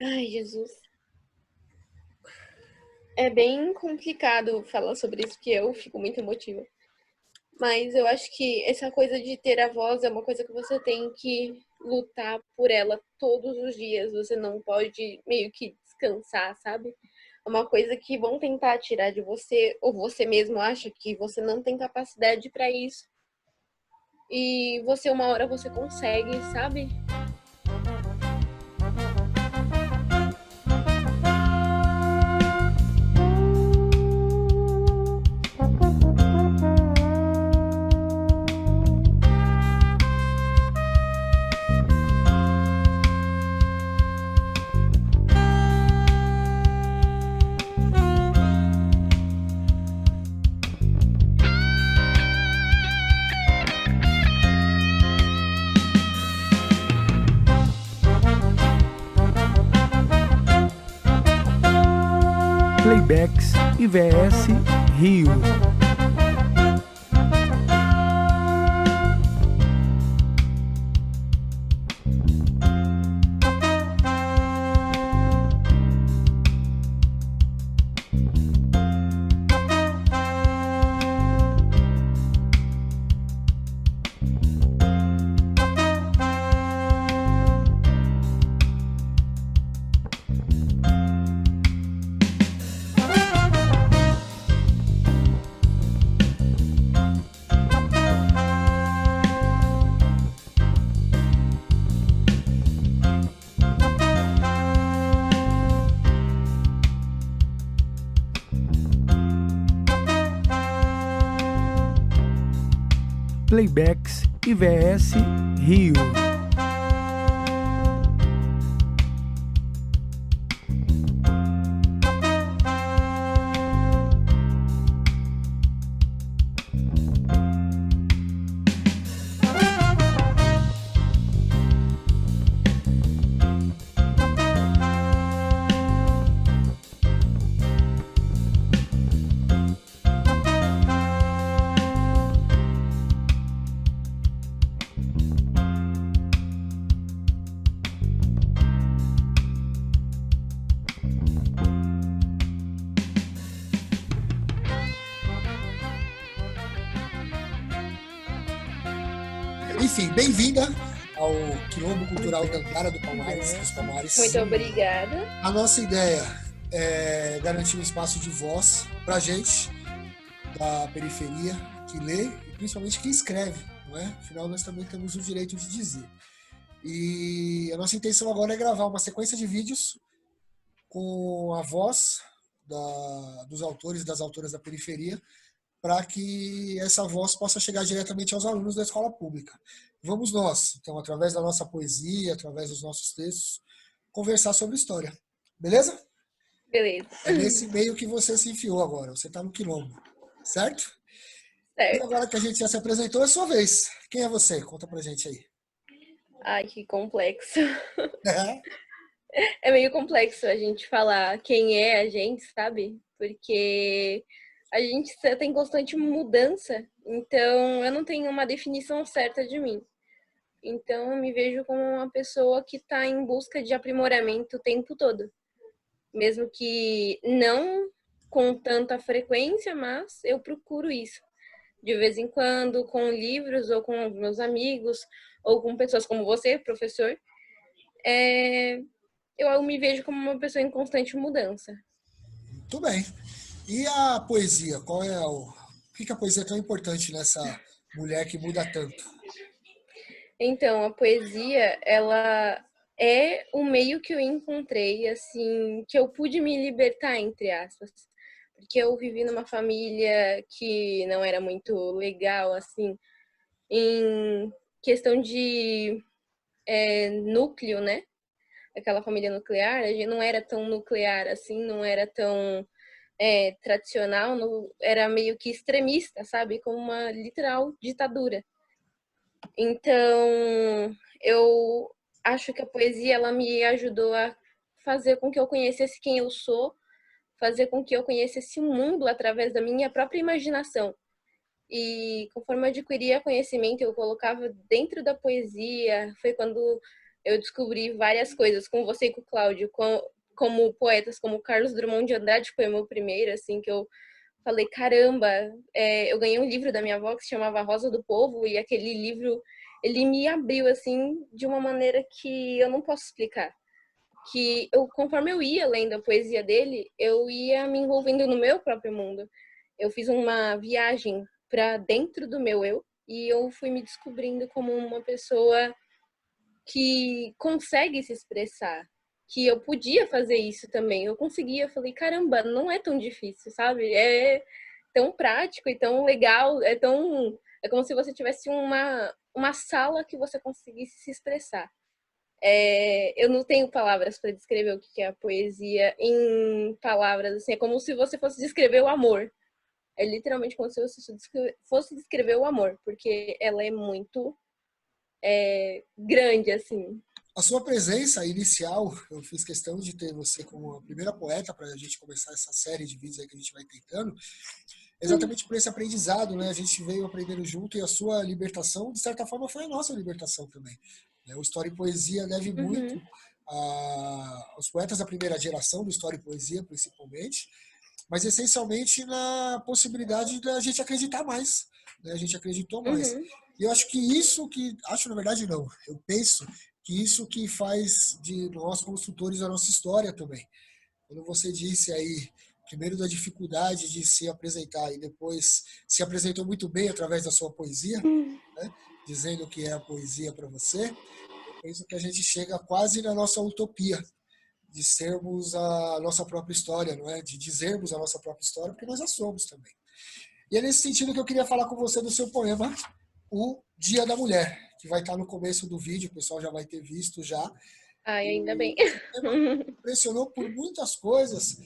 Ai, Jesus. É bem complicado falar sobre isso, porque eu fico muito emotiva. Mas eu acho que essa coisa de ter a voz é uma coisa que você tem que lutar por ela todos os dias. Você não pode meio que descansar, sabe? É uma coisa que vão tentar tirar de você, ou você mesmo acha que você não tem capacidade para isso. E você, uma hora, você consegue, sabe? Playbacks IVS Rio. Playbacks IVS Rio. Enfim, bem-vinda ao Quilombo Cultural da Angara do Palmares, dos Palmares. Muito obrigada. A nossa ideia é garantir um espaço de voz para gente da periferia que lê e principalmente que escreve, não é? Afinal, nós também temos o direito de dizer. E a nossa intenção agora é gravar uma sequência de vídeos com a voz dos autores e das autoras da periferia, para que essa voz possa chegar diretamente aos alunos da escola pública. Vamos nós, então, através da nossa poesia, através dos nossos textos, conversar sobre história. Beleza? Beleza. É nesse meio que você se enfiou agora, você está no quilombo, certo? E Certo. agora que a gente já se apresentou, é sua vez. Quem é você? Conta pra gente aí. Ai, que complexo. É meio complexo a gente falar quem é a gente, sabe? Porque a gente está em constante mudança, então eu não tenho uma definição certa de mim. Então eu me vejo como uma pessoa que está em busca de aprimoramento o tempo todo. Mesmo que não com tanta frequência, mas eu procuro isso. De vez em quando, com livros, ou com os meus amigos, ou com pessoas como você, professor. Eu me vejo como uma pessoa em constante mudança. Tudo bem. E a poesia? Qual é Por que a poesia é tão importante nessa mulher que muda tanto? Então, a poesia, ela é o meio que eu encontrei, assim, que eu pude me libertar, entre aspas. Porque eu vivi numa família que não era muito legal, assim, em questão de núcleo, né? Aquela família nuclear, a gente não era tão nuclear assim, não era tão tradicional, era meio que extremista, sabe? Como uma literal ditadura. Então, eu acho que a poesia ela me ajudou a fazer com que eu conhecesse quem eu sou, fazer com que eu conhecesse o mundo através da minha própria imaginação. E conforme eu adquiria conhecimento, eu colocava dentro da poesia. Foi quando eu descobri várias coisas com você e com o Cláudio, como poetas, como Carlos Drummond de Andrade, que foi o meu primeiro, assim, que eu falei, caramba, eu ganhei um livro da minha avó que se chamava Rosa do Povo, e aquele livro, ele me abriu, assim, de uma maneira que eu não posso explicar. Que conforme eu ia lendo a poesia dele, eu ia me envolvendo no meu próprio mundo. Eu fiz uma viagem para dentro do meu eu, e eu fui me descobrindo como uma pessoa que consegue se expressar, que eu podia fazer isso também. Eu conseguia, eu falei, caramba, não é tão difícil, sabe? É tão prático e tão legal, é como se você tivesse uma sala que você conseguisse se expressar. Eu não tenho palavras para descrever o que é a poesia em palavras, assim, é como se você fosse descrever o amor. É literalmente como se você fosse descrever o amor, porque ela é muito grande, assim. A sua presença inicial, eu fiz questão de ter você como a primeira poeta para a gente começar essa série de vídeos aí que a gente vai tentando, exatamente por esse aprendizado, né? A gente veio aprendendo junto e a sua libertação, de certa forma, foi a nossa libertação também. O História e Poesia deve muito Uhum. aos poetas da primeira geração do História e Poesia, principalmente, mas essencialmente na possibilidade da gente acreditar mais, né? A gente acreditou mais. Uhum. E eu acho que isso que, acho na verdade não, eu penso que isso que faz de nós construtores a nossa história também. Quando você disse aí, primeiro da dificuldade de se apresentar e depois se apresentou muito bem através da sua poesia, né? Dizendo que é a poesia para você, eu penso que a gente chega quase na nossa utopia de sermos a nossa própria história, não é? De dizermos a nossa própria história, porque nós já somos também. E é nesse sentido que eu queria falar com você do seu poema, O Dia da Mulher, que vai estar no começo do vídeo, o pessoal já vai ter visto já. Ai, ainda bem. Esse poema me impressionou por muitas coisas,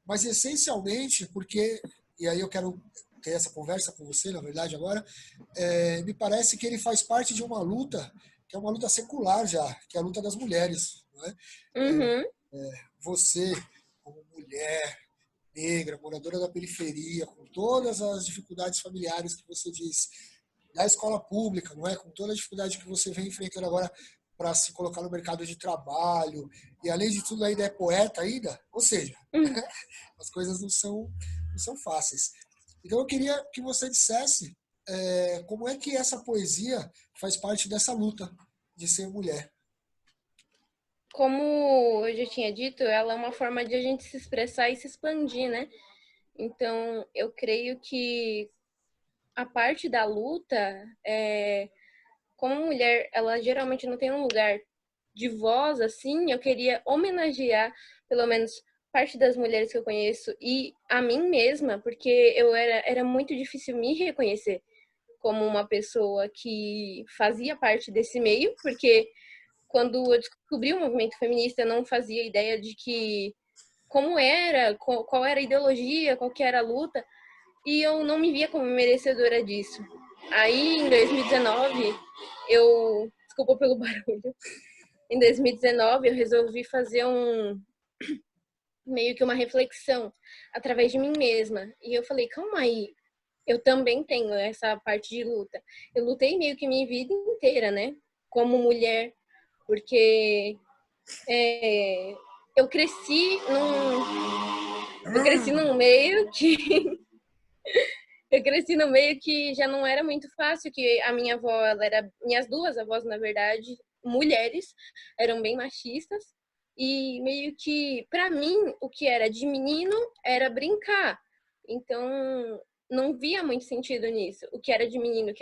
mas essencialmente porque, e aí eu quero ter essa conversa com você, na verdade, agora, me parece que ele faz parte de uma luta, que é uma luta secular já, que é a luta das mulheres. Não é? Uhum. Você, como mulher negra, moradora da periferia, com todas as dificuldades familiares que você diz, da escola pública, não é? Com toda a dificuldade que você vem enfrentando agora para se colocar no mercado de trabalho, e além de tudo ainda é poeta ainda, ou seja, Uhum. as coisas não são fáceis. Então eu queria que você dissesse como é que essa poesia faz parte dessa luta de ser mulher. Como eu já tinha dito, ela é uma forma de a gente se expressar e se expandir, né? Então, eu creio que a parte da luta, como mulher, ela geralmente não tem um lugar de voz, assim, eu queria homenagear, pelo menos, parte das mulheres que eu conheço e a mim mesma, porque era muito difícil me reconhecer como uma pessoa que fazia parte desse meio, porque quando eu descobri o movimento feminista, eu não fazia ideia de que como era, qual era a ideologia, qual que era a luta, e eu não me via como merecedora disso. Aí, em 2019, desculpa pelo barulho. Em 2019, eu resolvi fazer meio que uma reflexão através de mim mesma. E eu falei, calma aí, eu também tenho essa parte de luta. Eu lutei meio que minha vida inteira, né? Como mulher, porque é, eu cresci num meio que eu cresci no meio que já não era muito fácil, que a minha avó, minhas duas avós, na verdade, mulheres, eram bem machistas. E meio que, para mim, o que era de menino era brincar. Então, não via muito sentido nisso. O que era de menino,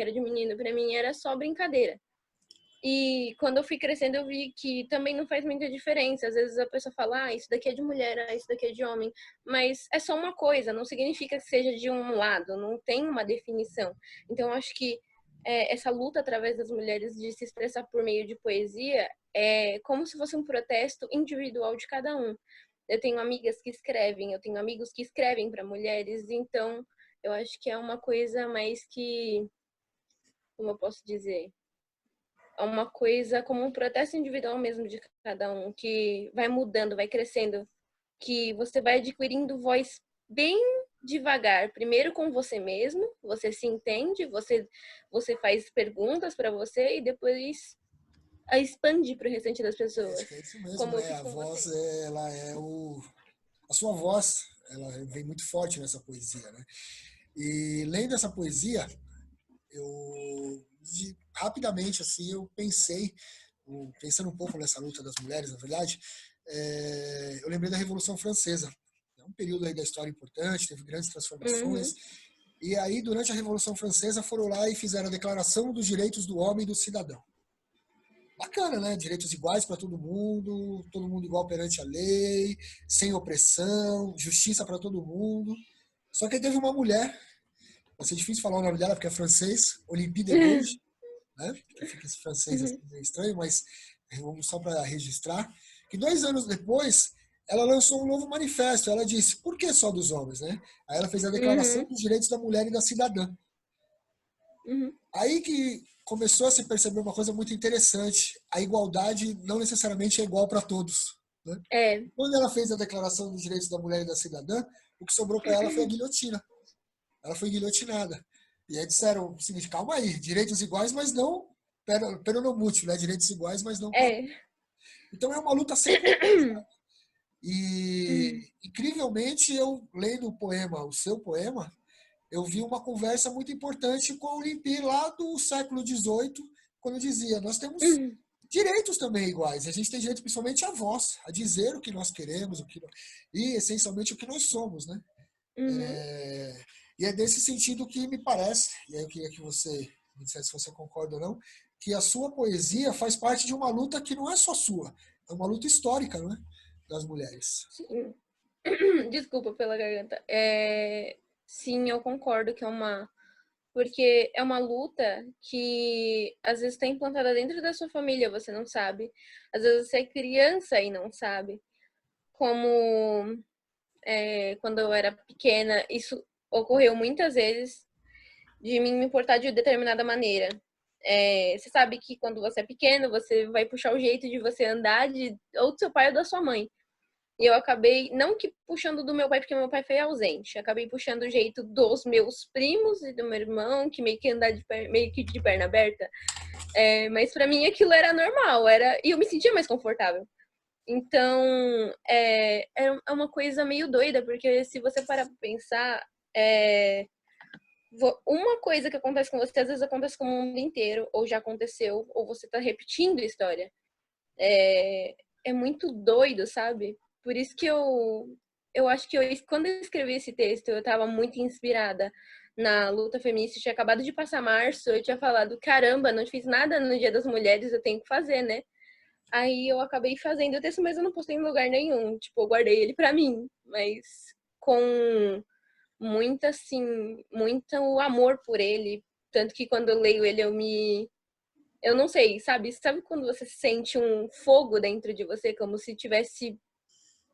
para mim era só brincadeira. E quando eu fui crescendo, eu vi que também não faz muita diferença. Às vezes a pessoa fala, isso daqui é de mulher, isso daqui é de homem. Mas é só uma coisa, não significa que seja de um lado, não tem uma definição. Então, eu acho que essa luta através das mulheres de se expressar por meio de poesia é como se fosse um protesto individual de cada um. Eu tenho amigas que escrevem, eu tenho amigos que escrevem para mulheres, então eu acho que é uma coisa mais que, como eu posso dizer, é uma coisa como um protesto individual mesmo de cada um, que vai mudando, vai crescendo, que você vai adquirindo voz bem devagar. Primeiro com você mesmo, você se entende, você faz perguntas para você e depois a expandir para o restante das pessoas. Acho que é isso mesmo, Como eu né? fiz A com voz, você. ela é o... A sua voz, ela vem muito forte nessa poesia, né? E lendo essa poesia, rapidamente, assim, eu pensei, pensando um pouco nessa luta das mulheres, na verdade, eu lembrei da Revolução Francesa. É um período aí da história importante, teve grandes transformações. Uhum. E aí, durante a Revolução Francesa, foram lá e fizeram a Declaração dos Direitos do Homem e do Cidadão. Bacana, né? Direitos iguais para todo mundo igual perante a lei, sem opressão, justiça para todo mundo. Só que aí teve uma mulher, vai ser difícil falar o nome dela porque é francês, Olympe de Gouges, né? Que fica esse francês assim Uhum. meio estranho, mas vamos só para registrar, que 2 anos depois ela lançou um novo manifesto. Ela disse: por que só dos homens, né? Aí ela fez a Declaração Uhum. dos Direitos da Mulher e da Cidadã. Uhum. Aí que começou a se perceber uma coisa muito interessante: a igualdade não necessariamente é igual para todos, né? É. Quando ela fez a Declaração dos Direitos da Mulher e da Cidadã, o que sobrou para ela foi a guilhotina. Ela foi guilhotinada. E aí disseram o seguinte: calma aí, direitos iguais, mas não peronomútil, né? Direitos iguais, mas não para. É. Então é uma luta sempre igualizada. E Uhum. incrivelmente eu lendo o poema, o seu poema, eu vi uma conversa muito importante com o Olympe lá do século XVIII, quando dizia: nós temos Uhum. direitos também iguais. A gente tem direito principalmente à voz, a dizer o que nós queremos, e essencialmente o que nós somos, né? Uhum. E é desse sentido que me parece, e aí eu queria que você me dissesse se você concorda ou não, que a sua poesia faz parte de uma luta que não é só sua, é uma luta histórica, não é? Das mulheres. Sim. Desculpa pela garganta. Sim, eu concordo que é uma. Porque é uma luta que às vezes está implantada dentro da sua família, você não sabe. Às vezes você é criança e não sabe. Como quando eu era pequena, isso ocorreu muitas vezes de mim me importar de determinada maneira. Você sabe que quando você é pequeno, você vai puxar o jeito de você andar ou do seu pai ou da sua mãe. E eu acabei, não que puxando do meu pai, porque meu pai foi ausente. Acabei puxando o jeito dos meus primos e do meu irmão, que meio que andar meio que de perna aberta. Mas para mim aquilo era normal, e eu me sentia mais confortável. Então, é uma coisa meio doida, porque se você parar pra pensar, uma coisa que acontece com você, às vezes acontece com o mundo inteiro, ou já aconteceu, ou você tá repetindo a história. É muito doido, sabe? Por isso que eu acho que quando eu escrevi esse texto, eu tava muito inspirada na luta feminista. Eu tinha acabado de passar março, eu tinha falado, caramba, não fiz nada no Dia das Mulheres, eu tenho que fazer, né? Aí eu acabei fazendo o texto, mas eu não postei em lugar nenhum. Tipo, eu guardei ele pra mim, mas com muita, assim, muito amor por ele. Tanto que quando eu leio ele, eu não sei, sabe? Sabe quando você sente um fogo dentro de você, como se tivesse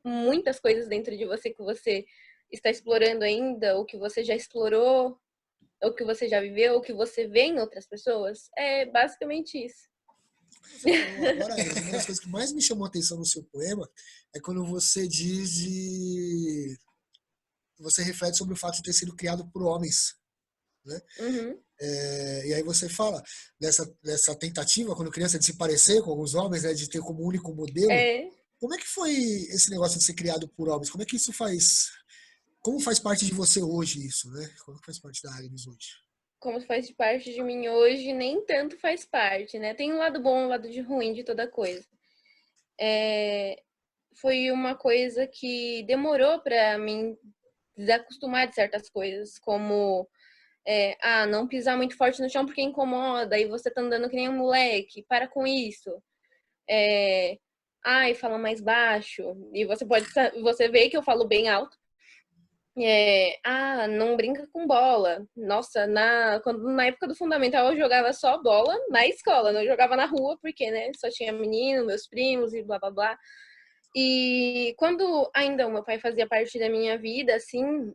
muitas coisas dentro de você que você está explorando ainda, ou que você já explorou, ou que você já viveu, ou que você vê em outras pessoas? É basicamente isso. Você falou agora, Elis, uma das coisas que mais me chamou a atenção no seu poema é quando você diz de... Você reflete sobre o fato de ter sido criado por homens, né? Uhum. E aí você fala dessa tentativa, quando criança, de se parecer com alguns homens, né, de ter como único modelo. É, Como é que foi esse negócio de ser criado por homens? Como é que isso faz... Como faz parte de você hoje isso, né? Como faz parte da Agnes hoje? como faz parte de mim hoje, nem tanto faz parte, né? Tem um lado bom e um lado de ruim de toda coisa. Foi uma coisa que demorou pra mim desacostumar de certas coisas, como não pisar muito forte no chão porque incomoda, e você tá andando que nem um moleque, para com isso. Fala mais baixo, e você vê que eu falo bem alto. Não brinca com bola. Nossa, na época do fundamental eu jogava só bola na escola, não jogava na rua, porque, né, só tinha menino, meus primos e blá blá blá. E quando ainda o meu pai fazia parte da minha vida, assim,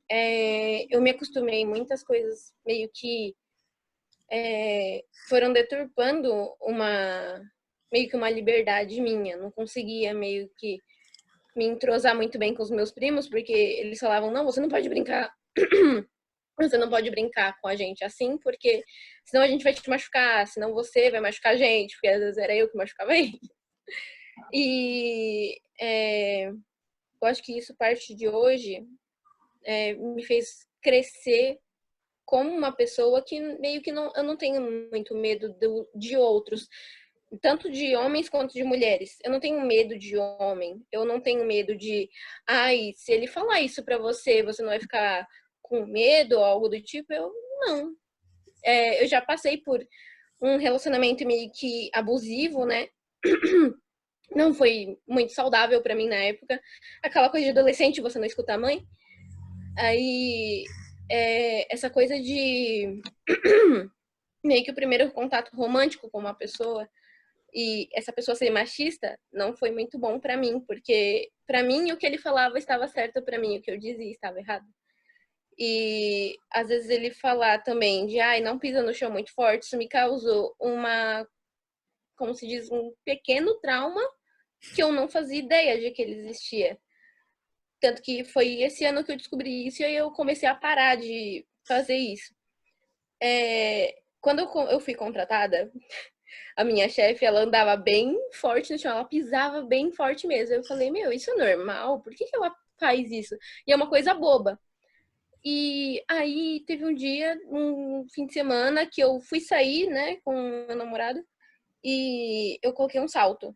eu me acostumei, muitas coisas meio que foram deturpando meio que uma liberdade minha. Não conseguia meio que me entrosar muito bem com os meus primos, porque eles falavam, não, você não pode brincar Você não pode brincar com a gente assim, porque senão a gente vai te machucar, senão você vai machucar a gente, porque às vezes era eu que machucava ele. E eu acho que isso parte de hoje me fez crescer como uma pessoa que meio que não, eu não tenho muito medo de outros, tanto de homens quanto de mulheres. Eu não tenho medo de homem, eu não tenho medo de, ai, se ele falar isso pra você, você não vai ficar com medo ou algo do tipo. Eu não. Eu já passei por um relacionamento meio que abusivo, né? Não foi muito saudável pra mim na época. Aquela coisa de adolescente, você não escuta a mãe. Aí, essa coisa de meio que o primeiro contato romântico com uma pessoa e essa pessoa ser machista não foi muito bom pra mim, porque pra mim o que ele falava estava certo, pra mim o que eu dizia estava errado. E às vezes ele falar também de, ai, não pisa no chão muito forte, isso me causou como se diz, um pequeno trauma que eu não fazia ideia de que ele existia. Tanto que foi esse ano que eu descobri isso e aí eu comecei a parar de fazer isso. Quando eu fui contratada, a minha chefe, ela andava bem forte no chão, ela pisava bem forte mesmo. Eu falei, meu, isso é normal? Por que ela faz isso? E é uma coisa boba. E aí teve um dia, um fim de semana, que eu fui sair, né, com meu namorado, e eu coloquei um salto.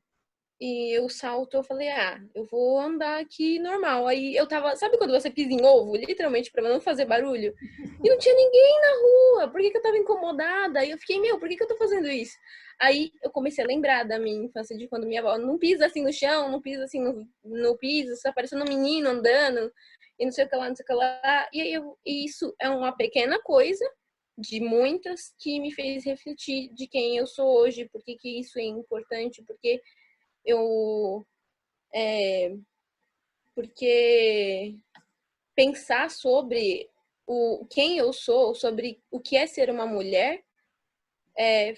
E o salto, eu falei, eu vou andar aqui normal. Aí eu tava, sabe quando você pisa em ovo, literalmente, pra não fazer barulho? E não tinha ninguém na rua, por que eu tava incomodada? Aí eu fiquei, meu, por que eu tô fazendo isso? Aí eu comecei a lembrar da minha infância, de quando minha avó não pisa assim no chão, não pisa assim no piso, você tá parecendo um menino andando, e não sei o que lá, não sei o que lá. E aí isso é uma pequena coisa, de muitas, que me fez refletir de quem eu sou hoje, por que isso é importante, porque eu porque pensar sobre quem eu sou, sobre o que é ser uma mulher,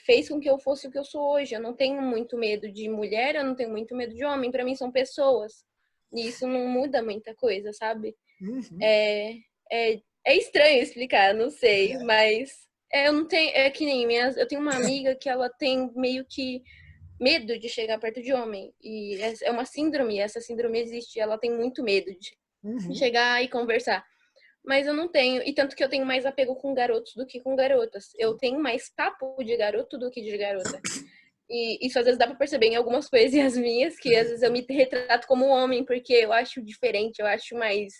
fez com que eu fosse o que eu sou hoje. Eu não tenho muito medo de mulher, eu não tenho muito medo de homem. Para mim são pessoas. E isso não muda muita coisa, sabe? Uhum. É estranho explicar, não sei, mas eu não tenho. É que nem eu tenho uma amiga que ela tem meio que medo de chegar perto de homem. E é uma síndrome, essa síndrome existe. Ela tem muito medo de Uhum. chegar e conversar. Mas eu não tenho. E tanto que eu tenho mais apego com garotos do que com garotas. Eu tenho mais papo de garoto do que de garota. E isso às vezes dá pra perceber em algumas poesias minhas, que às vezes eu me retrato como um homem, porque eu acho diferente, eu acho mais.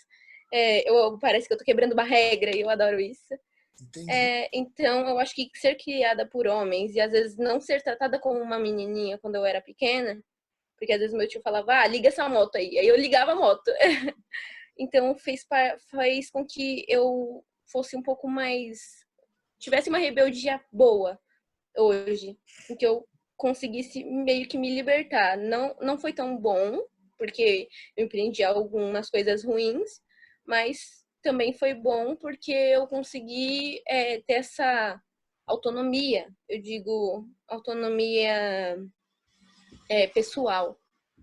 Parece que eu tô quebrando uma regra e eu adoro isso. Entendi. Então, eu acho que ser criada por homens e às vezes não ser tratada como uma menininha quando eu era pequena, porque às vezes meu tio falava, liga essa moto aí eu ligava a moto. Então, fez com que eu fosse um pouco mais. Tivesse uma rebeldia boa hoje, em que eu conseguisse meio que me libertar. Não, não foi tão bom, porque eu empreendi algumas coisas ruins, mas também foi bom porque eu consegui ter essa autonomia, eu digo autonomia pessoal,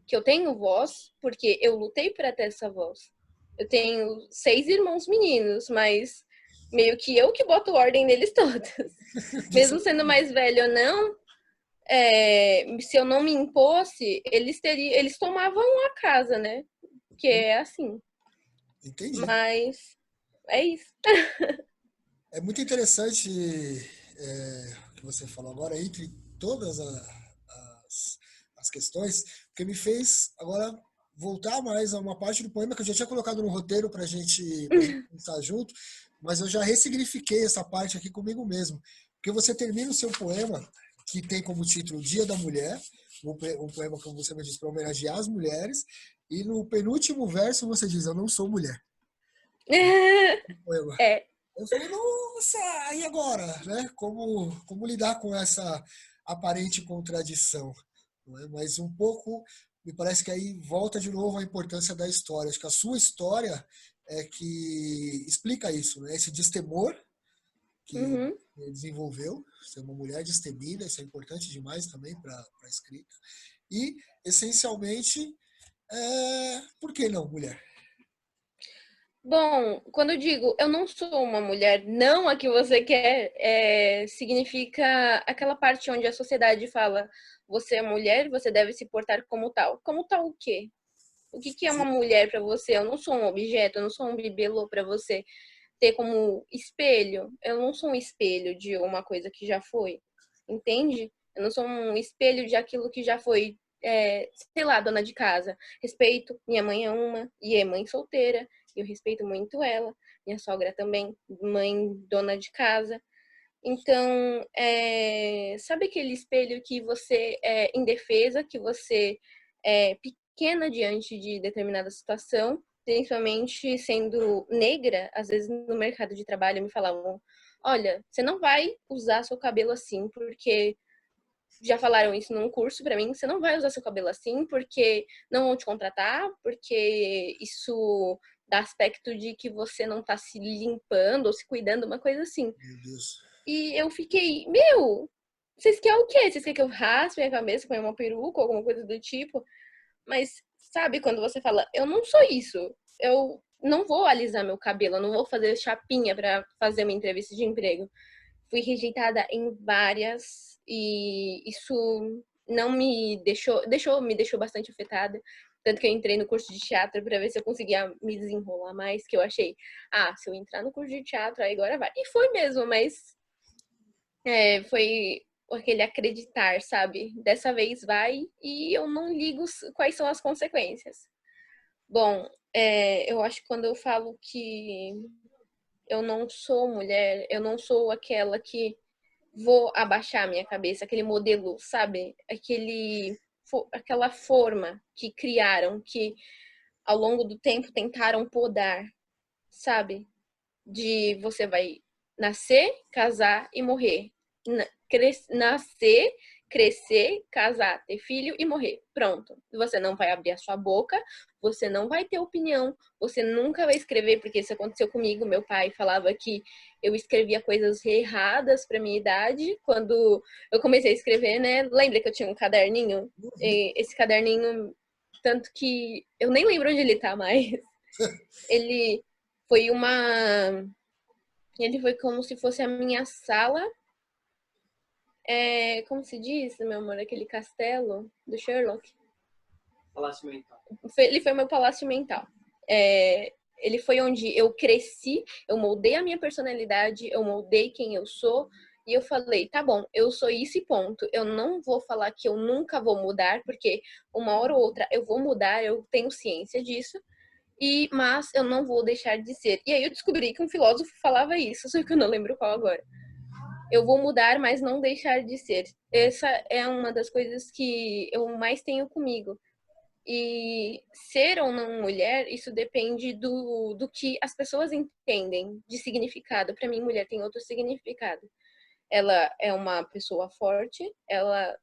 que eu tenho voz porque eu lutei para ter essa voz. Eu tenho 6 irmãos meninos, mas meio que eu que boto ordem neles todos. Você... Mesmo sendo mais velho ou não, se eu não me impôsse, eles tomavam a casa, né? Que é assim. Entendi. Mas é isso. É muito interessante o que você falou agora, entre todas as, as questões, porque me fez agora voltar mais a uma parte do poema que eu já tinha colocado no roteiro para gente pensar junto, mas eu já ressignifiquei essa parte aqui comigo mesmo. Porque você termina o seu poema, que tem como título Dia da Mulher, um poema, como você me disse, para homenagear as mulheres, e no penúltimo verso você diz: Eu não sou mulher. Poema. É. Eu falei, nossa, e agora? Né? Como lidar com essa aparente contradição? Não é? Mas um pouco, me parece que aí volta de novo a importância da história. Acho que a sua história é que explica isso, né? Esse destemor que Uhum. desenvolveu, ser uma mulher destemida, isso é importante demais também para a escrita. E, essencialmente, por que não mulher? Bom, quando eu digo eu não sou uma mulher, não a que você quer, significa aquela parte onde a sociedade fala você é mulher, você deve se portar como tal. Como tal o quê? O que que é uma mulher para você? Eu não sou um objeto, eu não sou um bibelô para você ter como espelho. Eu não sou um espelho de uma coisa que já foi, entende? Eu não sou um espelho de aquilo que já foi, sei lá, dona de casa. Respeito, minha mãe é uma e é mãe solteira, e eu respeito muito ela. Minha sogra também, mãe dona de casa. Então, sabe aquele espelho que você é indefesa, que você é pequena diante de determinada situação, principalmente sendo negra? Às vezes no mercado de trabalho me falavam: olha, você não vai usar seu cabelo assim, porque já falaram isso num curso pra mim, você não vai usar seu cabelo assim porque não vão te contratar, porque isso dá aspecto de que você não tá se limpando ou se cuidando, uma coisa assim. Meu Deus. E eu fiquei, meu, vocês querem o quê? Vocês querem que eu raspe minha cabeça, ponha uma peruca ou alguma coisa do tipo? Mas sabe quando você fala, eu não sou isso. Eu não vou alisar meu cabelo, eu não vou fazer chapinha pra fazer uma entrevista de emprego. Fui rejeitada em várias e isso não me deixou bastante afetada. Tanto que eu entrei no curso de teatro para ver se eu conseguia me desenrolar mais, que eu achei, se eu entrar no curso de teatro, aí agora vai. E foi mesmo, mas foi aquele acreditar, sabe? Dessa vez vai e eu não ligo quais são as consequências. Bom, eu acho que quando eu falo que eu não sou mulher, eu não sou aquela que vou abaixar a minha cabeça, aquele modelo, sabe? Aquela forma que criaram, que ao longo do tempo tentaram podar, sabe? De você vai nascer, casar e morrer. Nascer, crescer, casar, ter filho e morrer. Pronto. Você não vai abrir a sua boca, você não vai ter opinião, você nunca vai escrever, porque isso aconteceu comigo. Meu pai falava que eu escrevia coisas erradas para minha idade. Quando eu comecei a escrever, né? Lembra que eu tinha um caderninho? E esse caderninho, tanto que eu nem lembro onde ele tá mais. Ele foi uma ele foi como se fosse a minha sala. Como se diz, meu amor, aquele castelo do Sherlock? Palácio Mental. Ele foi meu palácio mental. Ele foi onde eu cresci, eu moldei a minha personalidade, eu moldei quem eu sou. E eu falei, tá bom, eu sou isso e ponto. Eu não vou falar que eu nunca vou mudar, porque uma hora ou outra eu vou mudar, eu tenho ciência disso. Mas eu não vou deixar de ser. E aí eu descobri que um filósofo falava isso, só que eu não lembro qual agora. Eu vou mudar, mas não deixar de ser. Essa é uma das coisas que eu mais tenho comigo. E ser ou não mulher, isso depende do que as pessoas entendem de significado. Para mim, mulher tem outro significado. Ela é uma pessoa forte,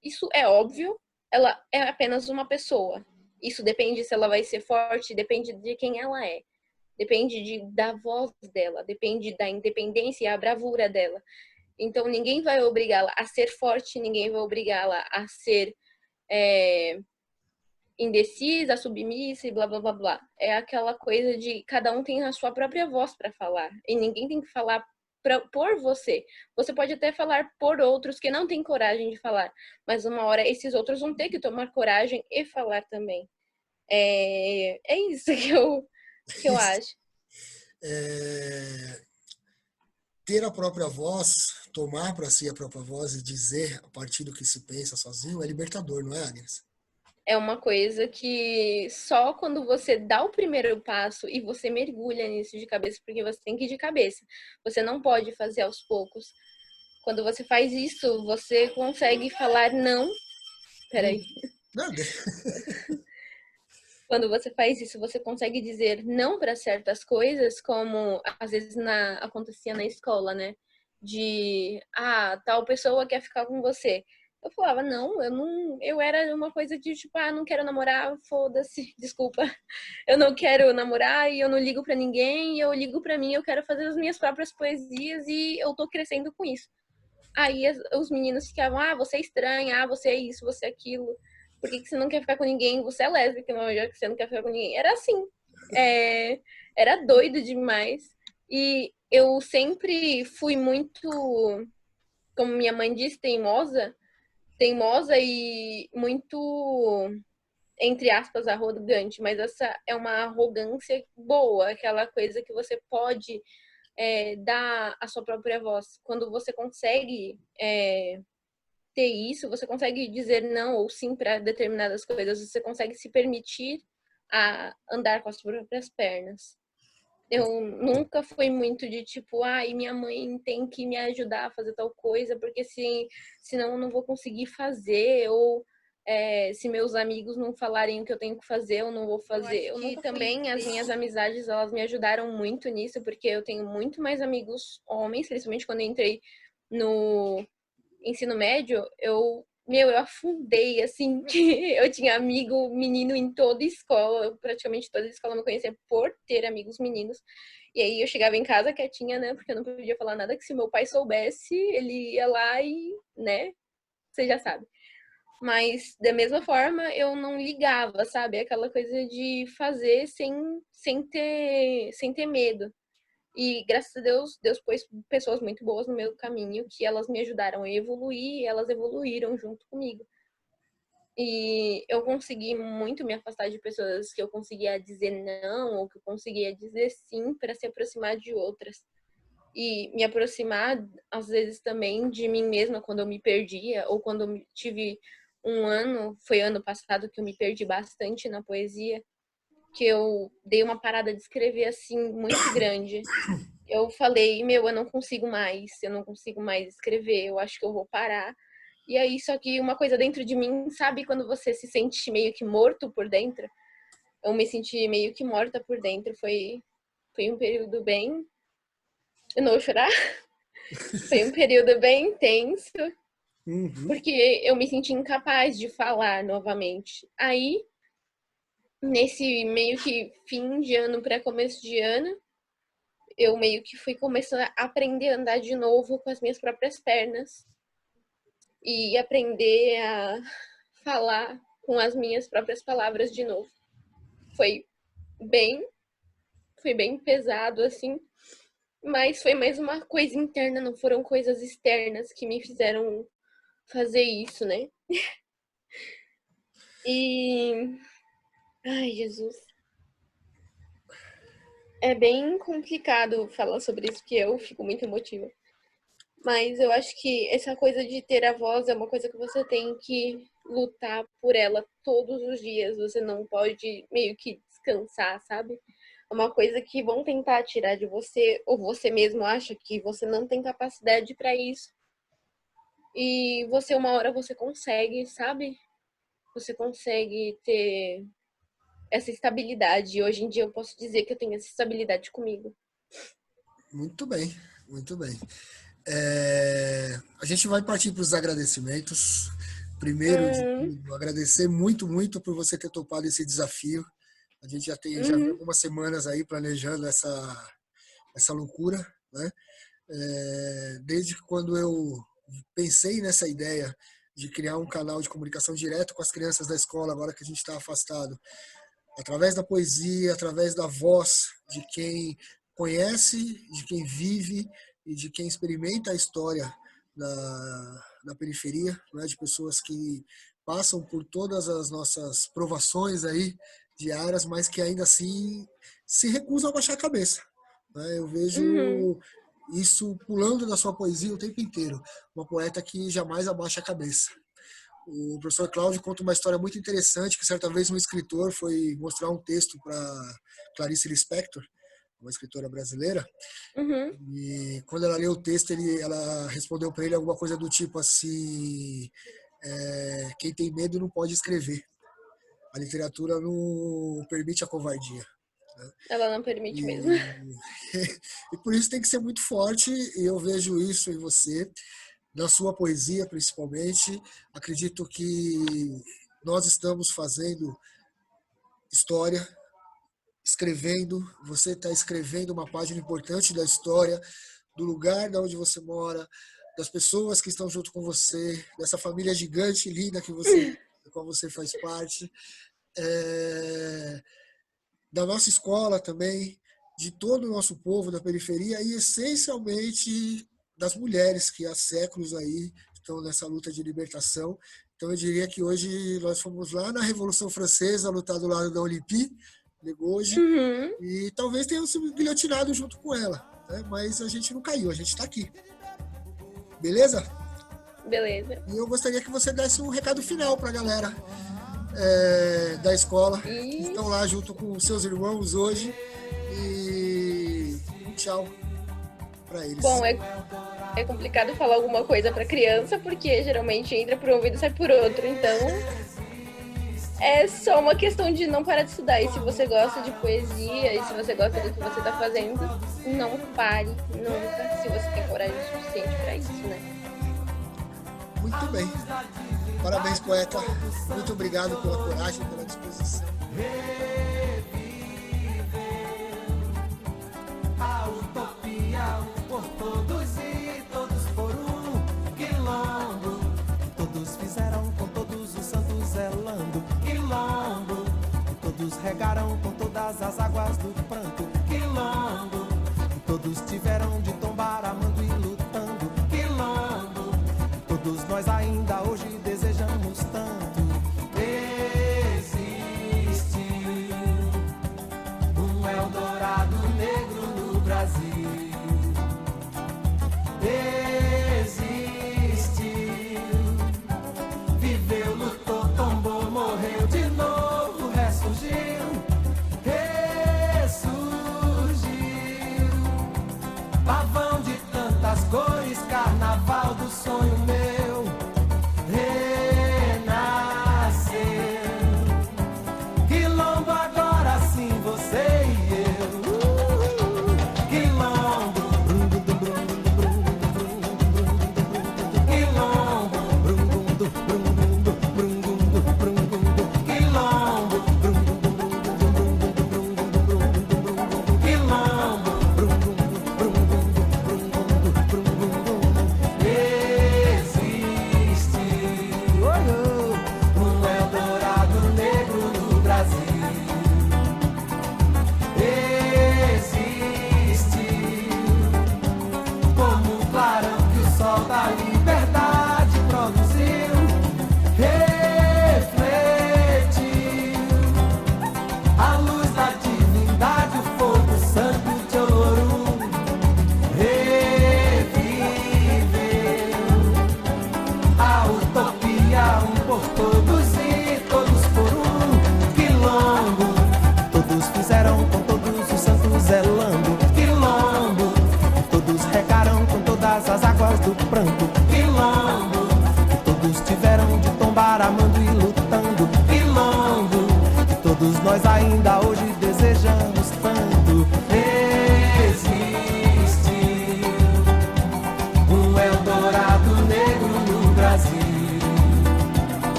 isso é óbvio, ela é apenas uma pessoa. Isso depende se ela vai ser forte, depende de quem ela é. Depende da voz dela, depende da independência e a bravura dela. Então, ninguém vai obrigá-la a ser forte, ninguém vai obrigá-la a ser indecisa, submissa e blá, blá, blá, blá. É aquela coisa de cada um tem a sua própria voz para falar. E ninguém tem que falar por você. Você pode até falar por outros que não têm coragem de falar. Mas uma hora esses outros vão ter que tomar coragem e falar também. É isso que eu acho. Ter a própria voz, tomar para si a própria voz e dizer a partir do que se pensa sozinho é libertador, não é, Agnes? É uma coisa que só quando você dá o primeiro passo e você mergulha nisso de cabeça, porque você tem que ir de cabeça. Você não pode fazer aos poucos. Quando você faz isso, você consegue falar não. Peraí. Não, Quando você faz isso, você consegue dizer não para certas coisas, como às vezes acontecia na escola, né? Tal pessoa quer ficar com você. Eu falava, não, eu era uma coisa de tipo, não quero namorar, foda-se, desculpa. Eu não quero namorar e eu não ligo pra ninguém, eu ligo pra mim, eu quero fazer as minhas próprias poesias e eu tô crescendo com isso. Aí os meninos ficavam, você é estranha, você é isso, você é aquilo. Por que você não quer ficar com ninguém? Você é lésbica, não, já que você não quer ficar com ninguém. Era assim. era doido demais. E eu sempre fui muito, como minha mãe disse, teimosa e muito, entre aspas, arrogante, mas essa é uma arrogância boa, aquela coisa que você pode dar a sua própria voz. Quando você consegue ter isso, você consegue dizer não ou sim para determinadas coisas, você consegue se permitir a andar com as próprias pernas. Eu nunca fui muito de tipo, ai, minha mãe tem que me ajudar a fazer tal coisa, porque senão eu não vou conseguir fazer, ou se meus amigos não falarem o que eu tenho que fazer, eu não vou fazer. Eu nunca também, as minhas amizades, elas me ajudaram muito nisso, porque eu tenho muito mais amigos homens, principalmente quando eu entrei no ensino médio, eu afundei, assim, que eu tinha amigo menino em toda escola, praticamente toda escola me conhecia por ter amigos meninos. E aí eu chegava em casa quietinha, né, porque eu não podia falar nada, que se meu pai soubesse, ele ia lá e, né, você já sabe. Mas, da mesma forma, eu não ligava, sabe? Aquela coisa de fazer sem ter medo. E graças a Deus, Deus pôs pessoas muito boas no meu caminho, que elas me ajudaram a evoluir e elas evoluíram junto comigo. E eu consegui muito me afastar de pessoas que eu conseguia dizer não ou que eu conseguia dizer sim para se aproximar de outras. E me aproximar, às vezes, também de mim mesma quando eu me perdia ou quando eu tive foi ano passado que eu me perdi bastante na poesia, que eu dei uma parada de escrever assim muito grande. Eu falei, eu não consigo mais, eu não consigo mais escrever, eu acho que eu vou parar. E aí, só que uma coisa dentro de mim, sabe quando você se sente meio que morto por dentro? Eu me senti meio que morta por dentro, foi um período bem... Eu não vou chorar? Foi um período bem intenso, porque eu me senti incapaz de falar novamente. Aí, nesse meio que fim de ano para começo de ano, eu meio que fui começando a aprender a andar de novo com as minhas próprias pernas e aprender a falar com as minhas próprias palavras de novo. Foi bem, foi bem pesado assim, mas foi mais uma coisa interna, não foram coisas externas que me fizeram fazer isso, né? E ai, Jesus. É bem complicado falar sobre isso, porque eu fico muito emotiva. Mas eu acho que essa coisa de ter a voz é uma coisa que você tem que lutar por ela todos os dias. Você não pode meio que descansar, sabe? É uma coisa que vão tentar tirar de você, ou você mesmo acha que você não tem capacidade para isso. E você, uma hora, você consegue, sabe? Você consegue ter essa estabilidade. E hoje em dia eu posso dizer que eu tenho essa estabilidade comigo. Muito bem, muito bem. A gente vai partir para os agradecimentos. Primeiro, de tudo, agradecer muito, muito por você ter topado esse desafio. A gente já vem algumas semanas aí planejando essa loucura, né? Desde quando eu pensei nessa ideia de criar um canal de comunicação direto com as crianças da escola, agora que a gente está afastado, através da poesia, através da voz de quem conhece, de quem vive e de quem experimenta a história na periferia, né, de pessoas que passam por todas as nossas provações aí diárias, mas que ainda assim se recusam a baixar a cabeça. Né? Eu vejo isso pulando na sua poesia o tempo inteiro. Uma poeta que jamais abaixa a cabeça. O professor Cláudio conta uma história muito interessante, que certa vez um escritor foi mostrar um texto para Clarice Lispector, uma escritora brasileira, e quando ela leu o texto, ela respondeu para ele alguma coisa do tipo assim, quem tem medo não pode escrever. A literatura não permite a covardia. Né? Ela não permite mesmo. E por isso tem que ser muito forte, e eu vejo isso em você, na sua poesia principalmente. Acredito que nós estamos fazendo história, escrevendo, você está escrevendo uma página importante da história, do lugar de onde você mora, das pessoas que estão junto com você, dessa família gigante, linda da qual você faz parte, da nossa escola também, de todo o nosso povo da periferia e essencialmente das mulheres que há séculos aí estão nessa luta de libertação. Então eu diria que hoje nós fomos lá na Revolução Francesa, lutar do lado da Olympe de Gouges, e talvez tenhamos sido guilhotinados junto com ela, né? Mas a gente não caiu, a gente está aqui. Beleza? Beleza. E eu gostaria que você desse um recado final para a galera da escola, que estão lá junto com seus irmãos hoje, e um tchau para eles. Bom, é complicado falar alguma coisa para criança, porque geralmente entra por um ouvido e sai por outro, então é só uma questão de não parar de estudar. E se você gosta de poesia e se você gosta do que você está fazendo, não pare nunca, se você tem coragem suficiente para isso, né? Muito bem. Parabéns, poeta. Muito obrigado pela coragem, pela disposição. A utopia por todos e todos por um quilombo. Todos fizeram com todos os santos zelando. Quilombo. Todos regaram com todas as águas do pranto. Quilombo. Todos tiveram de tombar amando e lutando. Quilombo. Todos nós ainda hoje desejamos tanto. Existe um Eldorado negro no Brasil.